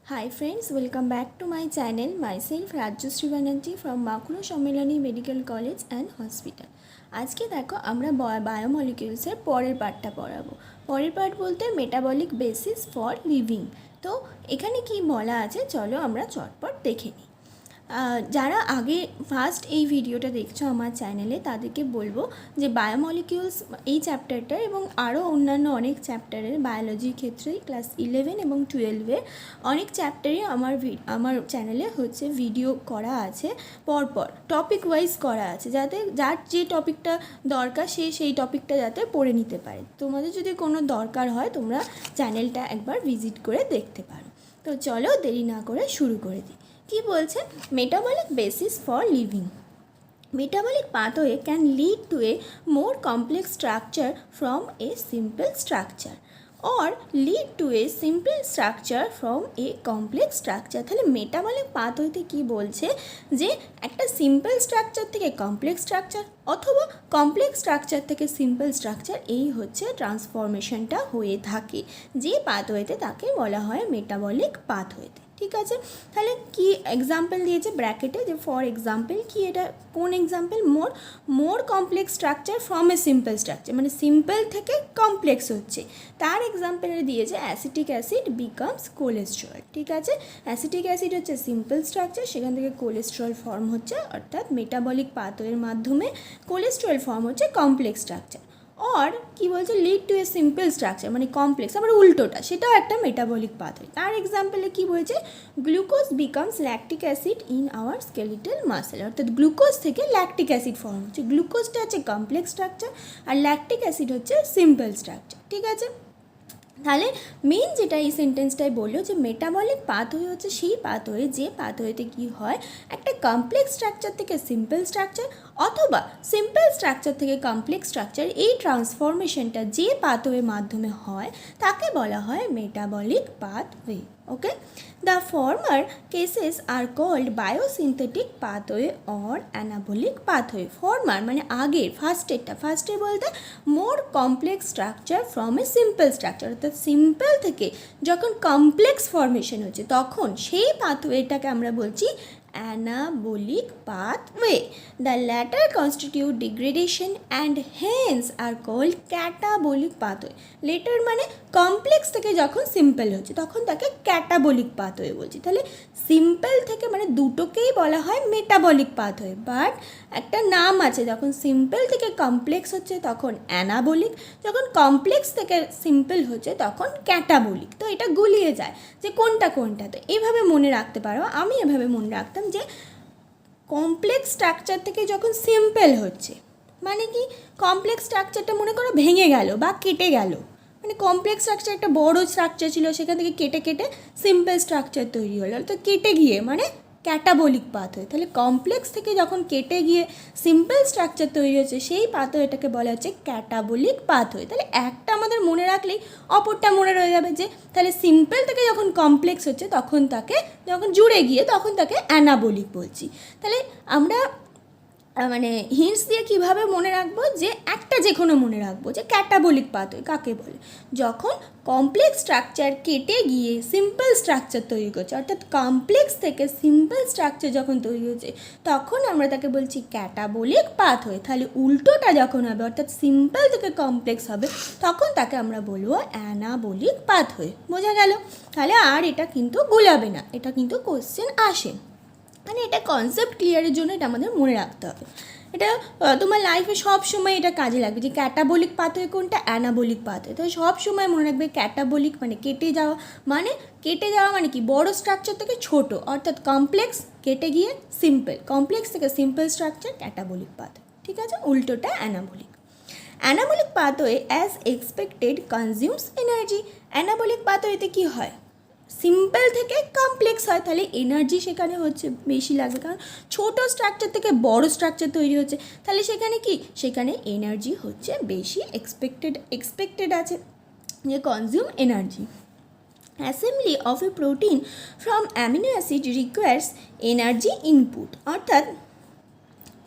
Hi friends, welcome back to my channel. Myself Rajyasree Banerjee from Makulo Sammelani Medical College and Hospital. আজকে দেখো আমরা বায়োমলিকিউলসের পরের পার্টটা পড়াবো। পরের পার্ট বলতে মেটাবলিক বেসিস ফর লিভিং। তো এখানে কি বলা আছে চলো আমরা চটপট দেখে নিই। যারা আগে ফার্স্ট এই ভিডিওটা দেখছো আমার চ্যানেলে তাদেরকে বলবো যে বায়োমলিকিউলস এই চ্যাপ্টারটা এবং আরও অন্যান্য অনেক চ্যাপ্টারের বায়োলজির ক্ষেত্রেই ক্লাস 11 এবং 12-এর অনেক চ্যাপ্টারে আমার চ্যানেলে হচ্ছে ভিডিও করা আছে, পরপর টপিক ওয়াইজ করা আছে, যাতে যার যে টপিকটা দরকার সেই টপিকটা যাতে পড়ে নিতে পারে। তোমাদের যদি কোনো দরকার হয় তোমরা চ্যানেলটা একবার ভিজিট করে দেখতে পারো। তো চলো দেরি না করে শুরু করে দিই। কি বলছে? Metabolic basis for living. Metabolic pathway can lead to a more complex structure from a simple structure or lead to a simple structure from a complex structure। তাহলে মেটাবলিক পাথওয়েতে কি বলছে যে একটা সিম্পল স্ট্রাকচার থেকে কমপ্লেক্স স্ট্রাকচার অথবা complex structure থেকে simple structure, এই হচ্ছে ট্রান্সফরমেশনটা হয়ে থাকে যে পাথওয়েতে, তাকে বলা হয় মেটাবলিক পাথওয়েতে। ঠিক আছে, তাহলে কি এক্সাম্পল দিয়েছে ব্র্যাকেটে, যে ফর এক্সাম্পল কি, এটা কোন example? More complex structure from a simple structure, মানে সিম্পল থেকে কমপ্লেক্স হচ্ছে। তার এক্সাম্পলে দিয়েছে অ্যাসিটিক অ্যাসিড বিকামস কোলেস্ট্রল। ঠিক আছে, অ্যাসিটিক অ্যাসিড হচ্ছে সিম্পল স্ট্রাকচার, সেখান থেকে কোলেস্ট্রল ফর্ম হচ্ছে, অর্থাৎ মেটাবলিক পাথওয়ের মাধ্যমে কোলেস্ট্রল ফর্ম হচ্ছে কমপ্লেক্স স্ট্রাকচার। আর কি বলছে? Lead to A simple structure মানে কমপ্লেক্স, আবার উল্টোটা, সেটাও একটা মেটাবলিক পাথওয়ে। তার এক্সাম্পলে কি বলছে? Glucose becomes lactic acid in our skeletal muscle, অর্থাৎ গ্লুকোজ থেকে ল্যাকটিক অ্যাসিড ফর্ম হচ্ছে। গ্লুকোজটা হচ্ছে কমপ্লেক্স স্ট্রাকচার আর ল্যাকটিক অ্যাসিড হচ্ছে সিম্পল স্ট্রাকচার। ঠিক আছে, তাহলে মেন যেটা এই সেন্টেন্সটাই বললো যে মেটাবলিক পাথওয়ে হচ্ছে সেই পাথওয়ে যে পাথওয়েতে কী হয়, একটা কমপ্লেক্স স্ট্রাকচার থেকে সিম্পল স্ট্রাকচার অথবা সিম্পল স্ট্রাকচার থেকে কমপ্লেক্স স্ট্রাকচার, এই ট্রান্সফরমেশনটা যে পাথওয়ের মাধ্যমে হয় তাকে বলা হয় metabolic pathway. Okay, the former cases are called biosynthetic pathway or anabolic pathway. Former মানে আগের, ফার্স্টে বলতে more complex structure from a simple structure, অর্থাৎ সিম্পল থেকে যখন কমপ্লেক্স ফর্মেশন হচ্ছে তখন সেই পাথওয়েটাকে আমরা বলছি anabolic pathway. The latter constitute degradation and hence are called catabolic pathway. later মানে কমপ্লেক্স থেকে যখন সিম্পল হচ্ছে তখন তাকে ক্যাটাবলিক পাথওয়ে বলছি। তাহলে সিম্পল থেকে মানে দুটোকেই বলা হয় মেটাবলিক পাথওয়ে, বাট একটা নাম আছে, যখন সিম্পল থেকে কমপ্লেক্স হচ্ছে তখন অ্যানাবলিক, যখন কমপ্লেক্স থেকে সিম্পল হচ্ছে তখন ক্যাটাবলিক। তো এটা গুলিয়ে যায় যে কোনটা কোনটা, তো এভাবে মনে রাখতে পারো। আমি এভাবে মনে রাখতাম যে কমপ্লেক্স স্ট্রাকচার থেকে যখন সিম্পল হচ্ছে মানে কি, কমপ্লেক্স স্ট্রাকচারটা মনে করো ভেঙে গেল বা কেটে গেল, মানে কমপ্লেক্স স্ট্রাকচার একটা বড় স্ট্রাকচার ছিল, সেখান থেকে কেটে কেটে সিম্পল স্ট্রাকচার তৈরি হলো, তো কেটে গিয়ে মানে ক্যাটাবলিক পাথওয়ে। তাহলে কমপ্লেক্স থেকে যখন কেটে গিয়ে সিম্পল স্ট্রাকচার তৈরি হচ্ছে সেই পাথওয়েটাকে বলা হচ্ছে ক্যাটাবলিক পাথওয়ে। তাহলে একটা আমাদের মনে রাখলেই অপরটা মনে রয়ে যাবে, যে তাহলে সিম্পল থেকে যখন কমপ্লেক্স হচ্ছে তখন তাকে, যখন জুড়ে গিয়ে তখন তাকে অ্যানাবলিক বলছি। তাহলে আমরা মানে হিন্টস দিয়ে কীভাবে মনে রাখবো, যে একটা যে কোনো মনে রাখবো যে ক্যাটাবলিক পাথওয়ে কাকে বলে, যখন কমপ্লেক্স স্ট্রাকচার কেটে গিয়ে সিম্পল স্ট্রাকচার তৈরি করছে, অর্থাৎ কমপ্লেক্স থেকে সিম্পল স্ট্রাকচার যখন তৈরি হচ্ছে তখন আমরা তাকে বলছি ক্যাটাবলিক পাথওয়ে। তাহলে উল্টোটা যখন হবে, অর্থাৎ সিম্পল থেকে কমপ্লেক্স হবে, তখন তাকে আমরা বলবো অ্যানাবলিক পাথওয়ে। বোঝা গেল? তাহলে আর এটা কিন্তু গুলাবে না, এটা কিন্তু কোশ্চেন আসে, মানে এটা কনসেপ্ট ক্লিয়ারের জন্য এটা আমাদের মনে রাখতে হবে। এটা তোমার লাইফে সব সময় এটা কাজে লাগবে, যে ক্যাটাবলিক পাথওয়ে কোনটা, অ্যানাবলিক পাথওয়ে। তো সব সময় মনে রাখবে ক্যাটাবলিক মানে কেটে যাওয়া, মানে কি বড় স্ট্রাকচার থেকে ছোট, অর্থাৎ কমপ্লেক্স কেটে গিয়ে সিম্পল, কমপ্লেক্স থেকে সিম্পল স্ট্রাকচার ক্যাটাবলিক পাথওয়ে। ঠিক আছে, উল্টোটা anabolic. Anabolic pathway as expected consumes energy. Anabolic পাথওয়েতে কী হয়, সিম্পল থেকে কমপ্লেক্স হয়, তাহলে এনার্জি সেখানে হচ্ছে বেশি লাগবে, কারণ ছোট স্ট্রাকচার থেকে বড় স্ট্রাকচার তৈরি হচ্ছে, তাহলে সেখানে কি, সেখানে এনার্জি হচ্ছে বেশি এক্সপেক্টেড আছে, যে consume energy. Assembly of A protein from amino acid requires energy input, অর্থাৎ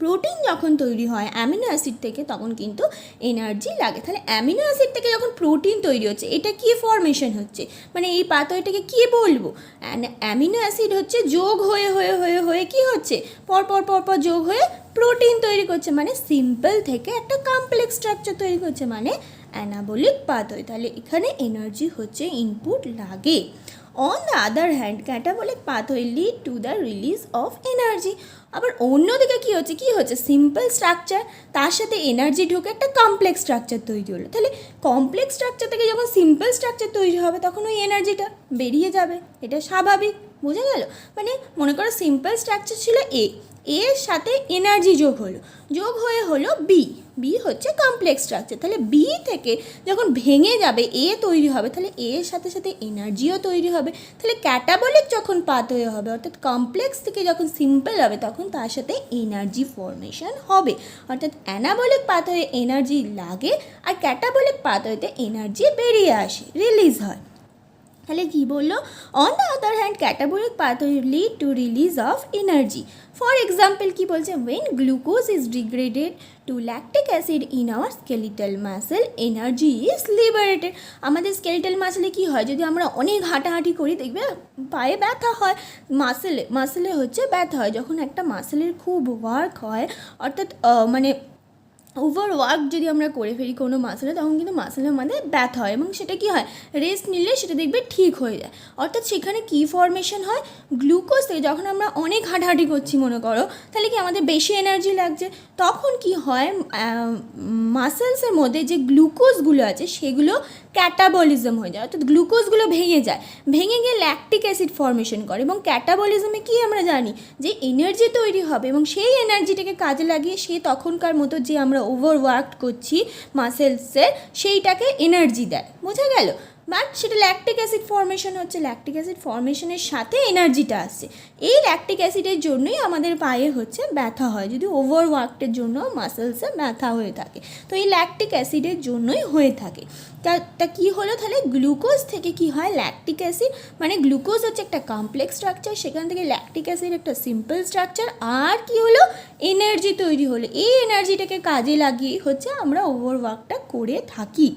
প্রোটিন যখন তৈরি হয় অ্যামিনো অ্যাসিড থেকে তখন কিন্তু এনার্জি লাগে। তাহলে অ্যামিনো অ্যাসিড থেকে যখন প্রোটিন তৈরি হচ্ছে এটা কি ফর্মেশন হচ্ছে, মানে এই পাথওয়েটাকে কী বলবো? অ্যামিনো অ্যাসিড হচ্ছে যোগ হয়ে হয়ে হয়ে হয়ে কী হচ্ছে, পরপর পরপর যোগ হয়ে প্রোটিন তৈরি করছে, মানে সিম্পল থেকে একটা কমপ্লেক্স স্ট্রাকচার তৈরি করছে, মানে অ্যানাবলিক পাথওয়ে। তাহলে এখানে এনার্জি হচ্ছে ইনপুট লাগে। On the other hand catabolic pathway lead to the release of energy. আবার অন্যদিকে কী হচ্ছে সিম্পল স্ট্রাকচার, তার সাথে এনার্জি ঢুকে একটা কমপ্লেক্স স্ট্রাকচার তৈরি হলো। তাহলে কমপ্লেক্স স্ট্রাকচার থেকে যখন সিম্পল স্ট্রাকচার তৈরি হবে তখন ওই এনার্জিটা বেরিয়ে যাবে, এটা স্বাভাবিক। বোঝা গেল? মানে মনে করো সিম্পল স্ট্রাকচার ছিল এর সাথে এনার্জি যোগ হলো বি হচ্ছে কমপ্লেক্স স্ট্রাকচার। তাহলে বি থেকে যখন ভেঙে যাবে এ তৈরি হবে, তাহলে এর সাথে সাথে এনার্জিও তৈরি হবে। তাহলে ক্যাটাবলিক যখন পাথওয়ে হবে, অর্থাৎ কমপ্লেক্স থেকে যখন সিম্পল হবে তখন তার সাথে এনার্জি ফর্মেশন হবে। অর্থাৎ অ্যানাবলিক পাথওয়ে এনার্জি লাগে আর ক্যাটাবলিক পাথওয়েতে এনার্জি বেরিয়ে আসে, রিলিজ হয়। তাহলে কী বললো? On the other hand catabolic pathway lead to release of energy. For example কী বলছে? When glucose is degraded to lactic acid in our skeletal muscle energy is liberated. আমাদের স্কেলিটাল মাসেলে কী হয়, যদি আমরা অনেক হাঁটাহাঁটি করি দেখবে পায়ে ব্যথা হয়, মাসেলে হচ্ছে ব্যথা হয়। যখন একটা মাসেলের খুব ওয়ার্ক হয়, অর্থাৎ মানে ওভার ওয়ার্ক যদি আমরা করে ফেলি কোনো মাসেলে, তখন কিন্তু মাসেলের মধ্যে ব্যথা হয় এবং সেটা কি হয়, রেস্ট নিলে সেটা দেখবে ঠিক হয়ে যায়। অর্থাৎ সেখানে কী ফর্মেশন হয়, গ্লুকোজ থেকে যখন আমরা অনেক হাঁটাহাঁটি করছি মনে করো, তাহলে কি আমাদের বেশি এনার্জি লাগছে, তখন কি হয় মাসেলসের মধ্যে যে গ্লুকোজগুলো আছে সেগুলো ক্যাটাবলিজম হয়ে যায়, অর্থাৎ গ্লুকোজগুলো ভেঙে গিয়ে ল্যাকটিক অ্যাসিড ফর্মেশন করে। এবং ক্যাটাবলিজমে কি আমরা জানি যে এনার্জি তৈরি হবে এবং সেই এনার্জিটাকে কাজে লাগিয়ে সে তখনকার মতো যে আমরা ওভারওয়ার্ক করছি মাসেলসের সেইটাকে এনার্জি দেয়। বোঝা গেল? বাট সেটা ল্যাকটিক অ্যাসিড ফর্মেশন হচ্ছে, ল্যাকটিক অ্যাসিড ফর্মেশনের সাথে এনার্জিটা আসছে। এই ল্যাকটিক অ্যাসিডের জন্যই আমাদের পায়ে হচ্ছে ব্যথা হয়, যদি ওভারওয়ার্কের জন্য মাসেলসে ব্যথা হয়ে থাকে, তো এই ল্যাকটিক অ্যাসিডের জন্যই হয়ে থাকে। তা কী হলো তাহলে, গ্লুকোজ থেকে কি হয়, ল্যাকটিক অ্যাসিড, মানে গ্লুকোজ হচ্ছে একটা কমপ্লেক্স স্ট্রাকচার, সেখান থেকে ল্যাকটিক অ্যাসিড একটা সিম্পল স্ট্রাকচার, আর কি হলো, এনার্জি তৈরি হলো। এই এনার্জিটাকে কাজে লাগিয়ে হচ্ছে আমরা ওভারওয়ার্কটা করে থাকি।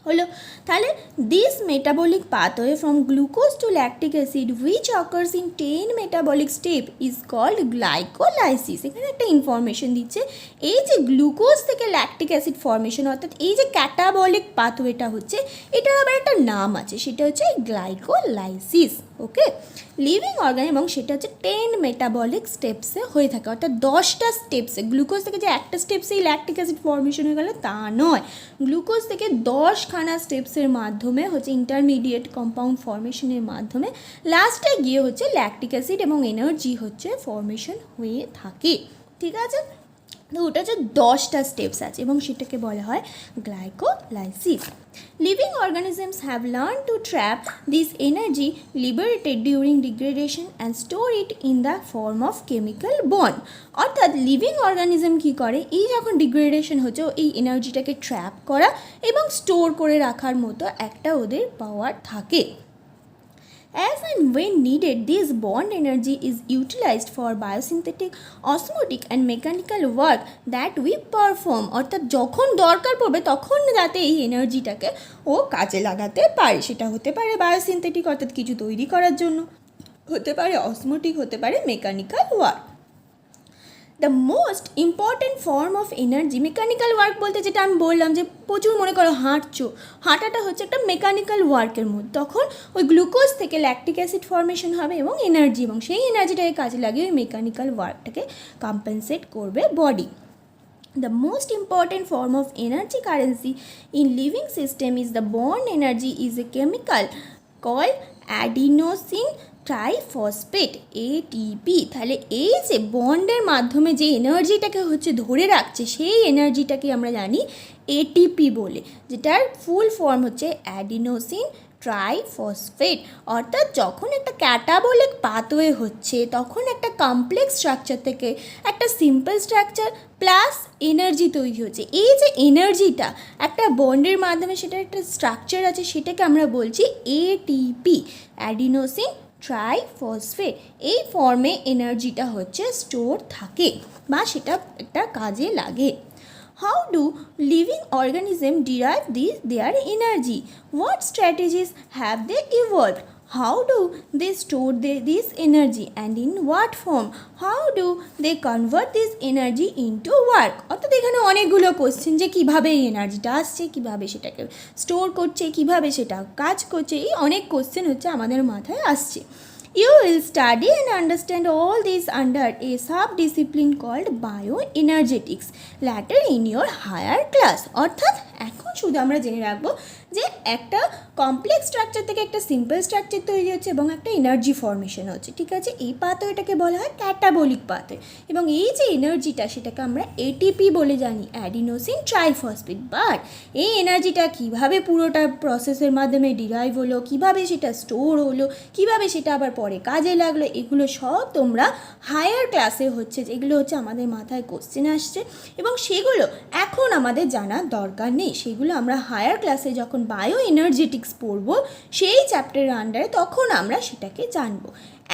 হলো তাহলে this metabolic pathway from glucose to lactic acid which occurs in 10 metabolic step is called glycolysis. এখানে একটা ইনফরমেশন দিচ্ছে, এই যে গ্লুকোজ থেকে ল্যাকটিক অ্যাসিড ফর্মেশন, অর্থাৎ এই যে ক্যাটাবলিক পাথওয়েটা হচ্ছে, এটার আবার একটা নাম আছে, সেটা হচ্ছে গ্লাইকোলাইসিস। ওকে, লিভিং অর্গান, এবং সেটা হচ্ছে 10 মেটাবলিক স্টেপসে হয়ে থাকে, অর্থাৎ 10টা স্টেপসে। গ্লুকোজ থেকে যে একটা স্টেপসেই ল্যাকটিক অ্যাসিড ফর্মেশন হয়ে গেল তা নয়, গ্লুকোজ থেকে 10খানা স্টেপসের মাধ্যমে হচ্ছে ইন্টারমিডিয়েট কম্পাউন্ড ফর্মেশনের মাধ্যমে লাস্টে গিয়ে হচ্ছে ল্যাকটিক অ্যাসিড এবং এনার্জি হচ্ছে ফর্মেশন হয়ে থাকে। ঠিক আছে, তো ওটা হচ্ছে 10টা স্টেপস আছে এবং সেটাকে বলা হয় glycolysis. Living organisms have learn to trap this energy liberated during degradation and store it in the form of chemical bond. অর্থাৎ লিভিং অর্গানিজম কী করে, এই যখন ডিগ্রেডেশন হচ্ছে এই এনার্জিটাকে ট্র্যাপ করা এবং স্টোর করে রাখার মতো একটা ওদের পাওয়ার থাকে। As and when needed, this bond energy is utilized for biosynthetic, osmotic and mechanical work that we perform. অর্থাৎ যখন দরকার পড়বে তখন যাতে এই এনার্জিটাকে ও কাজে লাগাতে পারে, সেটা হতে পারে বায়োসিনথেটিক অর্থাৎ কিছু তৈরি করার জন্য, হতে পারে অসমোটিক, হতে পারে mechanical work. The most important form of energy, mechanical work বলতে যেটা আমি বললাম যে প্রচুর মনে করো হাঁটাটা হচ্ছে একটা মেকানিক্যাল ওয়ার্কের মধ্যে, তখন ওই গ্লুকোজ থেকে ল্যাকটিক অ্যাসিড ফর্মেশন হবে এবং এনার্জি, এবং সেই এনার্জিটাকে কাজে লাগিয়ে ওই মেকানিক্যাল ওয়ার্কটাকে কম্পেনসেট করবে body. The most important form of energy currency in living system is the bond energy is a chemical called adenosine triphosphate, ATP. তাহলে এই যে বন্ডের মাধ্যমে যে এনার্জিটাকে হচ্ছে ধরে রাখছে সেই এনার্জিটাকে আমরা জানি এটিপি বলে, যেটার ফুল ফর্ম হচ্ছে অ্যাডিনোসিন ট্রাইফসফেট। অর্থাৎ যখন একটা ক্যাটাবলিক পাথওয়ে হচ্ছে তখন একটা কমপ্লেক্স স্ট্রাকচার থেকে একটা সিম্পল স্ট্রাকচার প্লাস এনার্জি তৈরি হচ্ছে। এই যে এনার্জিটা একটা বন্ডের মাধ্যমে সেটার একটা স্ট্রাকচার আছে, সেটাকে আমরা বলছি এটিপি, অ্যাডিনোসিন ট্রাইফসফেট। এই ফর্মে এনার্জিটা হচ্ছে স্টোর থাকে বা সেটা একটা কাজে লাগে। How do living organisms derive their energy? What strategies have they evolved? How do they store this energy and in what form? How do they convert this energy into work? অর্থাৎ এখানে অনেকগুলো question যে কীভাবে এই এনার্জিটা আসছে, কীভাবে সেটাকে স্টোর করছে, কীভাবে সেটা কাজ করছে, এই অনেক কোশ্চেন হচ্ছে আমাদের মাথায় আসছে। You will study and understand all these under a sub-discipline called bioenergetics later in your higher class. অর্থাৎ এখন শুধু আমরা জেনে রাখবো যে একটা কমপ্লেক্স স্ট্রাকচার থেকে একটা সিম্পল স্ট্রাকচার তৈরি হচ্ছে এবং একটা এনার্জি ফর্মেশন হচ্ছে, ঠিক আছে। এই পাথওয়েটাকে বলা হয় ক্যাটাবলিক পাথওয়ে এবং এই যে এনার্জিটা সেটাকে আমরা এটিপি বলে জানি, অ্যাডিনোসিন ট্রাইফসফেট। বাট এই এনার্জিটা কীভাবে পুরোটা প্রসেসের মাধ্যমে ডিরাইভ হলো, কীভাবে সেটা স্টোর হলো, কীভাবে সেটা আবার পরে কাজে লাগলো, এগুলো সব তোমরা হায়ার ক্লাসে হচ্ছে, এগুলো হচ্ছে আমাদের মাথায় কোশ্চেন আসছে এবং সেগুলো এখন আমাদের জানার দরকার নেই। সেগুলো আমরা হায়ার ক্লাসে যখন বায়ো এনার্জেটিক্স পড়বো সেই চ্যাপ্টারের আন্ডারে তখন আমরা সেটাকে জানবো।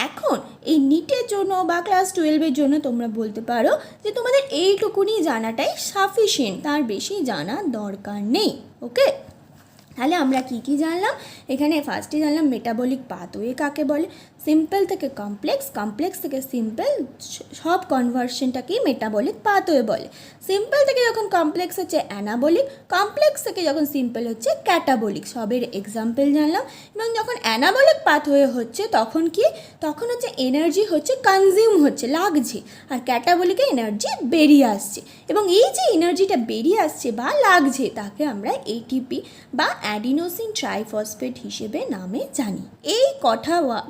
এখন এই নিটের জন্য বা ক্লাস 12-এর জন্য তোমরা বলতে পারো যে তোমাদের এইটুকুনি জানাটাই সাফিসিয়েন্ট, তার বেশি জানার দরকার নেই। ওকে, তাহলে আমরা কী কী জানলাম? এখানে ফার্স্টে জানলাম মেটাবলিক পাথওয়ে কাকে বলে, সিম্পল থেকে কমপ্লেক্স, কমপ্লেক্স থেকে সিম্পল, সব কনভার্সনটাকেই মেটাবলিক পাথওয়ে বলে। সিম্পল থেকে যখন কমপ্লেক্স হচ্ছে অ্যানাবলিক, কমপ্লেক্স থেকে যখন সিম্পল হচ্ছে ক্যাটাবলিক, সবের এক্সাম্পল জানলাম। এবং যখন অ্যানাবলিক পাথওয়ে হচ্ছে তখন কি, তখন হচ্ছে এনার্জি হচ্ছে কনজিউম হচ্ছে, লাগছে, আর ক্যাটাবলিকে এনার্জি বেরিয়ে আসছে। এবং এই যে এনার্জিটা বেরিয়ে আসছে বা লাগছে তাকে আমরা এটিপি বা অ্যাডিনোসিন ট্রাইফসফেট হিসেবে নামে জানি। এই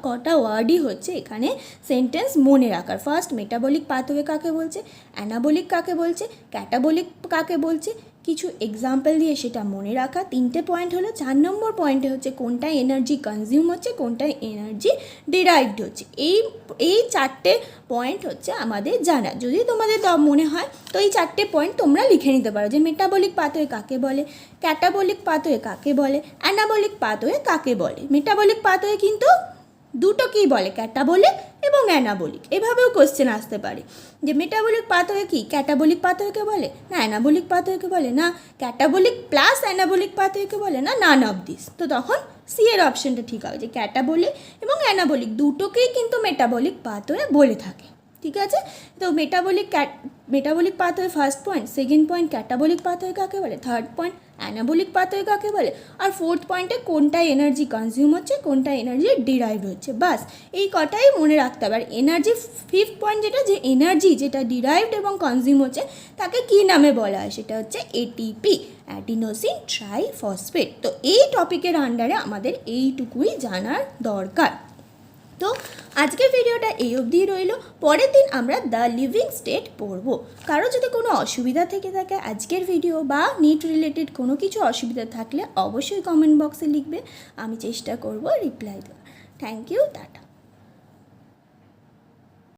কটা ওয়ার্ডই হচ্ছে এখানে সেন্টেন্স মনে রাখার। ফার্স্ট মেটাবলিক পাথওয়ে কাকে বলছে, অ্যানাবলিক কাকে বলছে, ক্যাটাবলিক কাকে বলছে, কিছু এক্সাম্পল দিয়ে সেটা মনে রাখা। 3টে পয়েন্ট হলো। 4 নম্বর পয়েন্টে হচ্ছে কোনটা এনার্জি কনজিউম হচ্ছে, কোনটা এনার্জি ডিরাইভড হচ্ছে। এই 4টে পয়েন্ট হচ্ছে আমাদের জানা। যদি তোমাদের মনে হয় তো এই 4টে পয়েন্ট তোমরা লিখে নিতে পারো যে মেটাবলিক পাথওয়ে কাকে বলে, ক্যাটাবলিক পাথওয়ে কাকে বলে, অ্যানাবলিক পাথওয়ে কাকে বলে। মেটাবলিক পাথওয়ে কিন্তু দুটোকেই বলে, ক্যাটাবলিক এবং অ্যানাবলিক। এভাবেও কোশ্চেন আসতে পারে যে মেটাবলিক পাথওয়ে কি ক্যাটাবলিক পাথওয়েকে বলে, না অ্যানাবলিক পাথওয়েকে বলে, না ক্যাটাবলিক প্লাস অ্যানাবলিক পাথওয়েকে বলে, না নান অফ দিস। তো তখন সি এর অপশনটা ঠিক হবে যে ক্যাটাবলিক এবং অ্যানাবলিক দুটোকেই কিন্তু মেটাবলিক পাথওয়ে বলে থাকে, ঠিক আছে। তো metabolic pathway first point, second point catabolic pathway কাকে বলে, থার্ড পয়েন্ট অ্যানাবলিক পাথওয়ে কাকে বলে, আর ফোর্থ পয়েন্টে কোনটা এনার্জি কনজিউম হচ্ছে, কোনটা এনার্জি ডিরাইভ হচ্ছে। বাস এই কটাই মনে রাখতে হবে। আর এনার্জি ফিফথ পয়েন্ট যেটা, যে এনার্জি যেটা ডিরাইভড এবং কনজিউম হচ্ছে তাকে কী নামে বলা হয়, সেটা হচ্ছে এটিপি, অ্যাডিনোসিন ট্রাইফসফেট। তো এই টপিকের আন্ডারে আমাদের এইটুকুই জানার দরকার। তো আজকের ভিডিওটা এই অবধি রইল। পরের দিন আমরা দ্য লিভিং স্টেট পড়ব। কারো যদি কোনো অসুবিধা থেকে থাকে আজকের ভিডিও বা নিট রিলেটেড কোনো কিছু অসুবিধা থাকলে অবশ্যই কমেন্ট বক্সে লিখবে, আমি চেষ্টা করব রিপ্লাই দেওয়ার। Thank you, tata.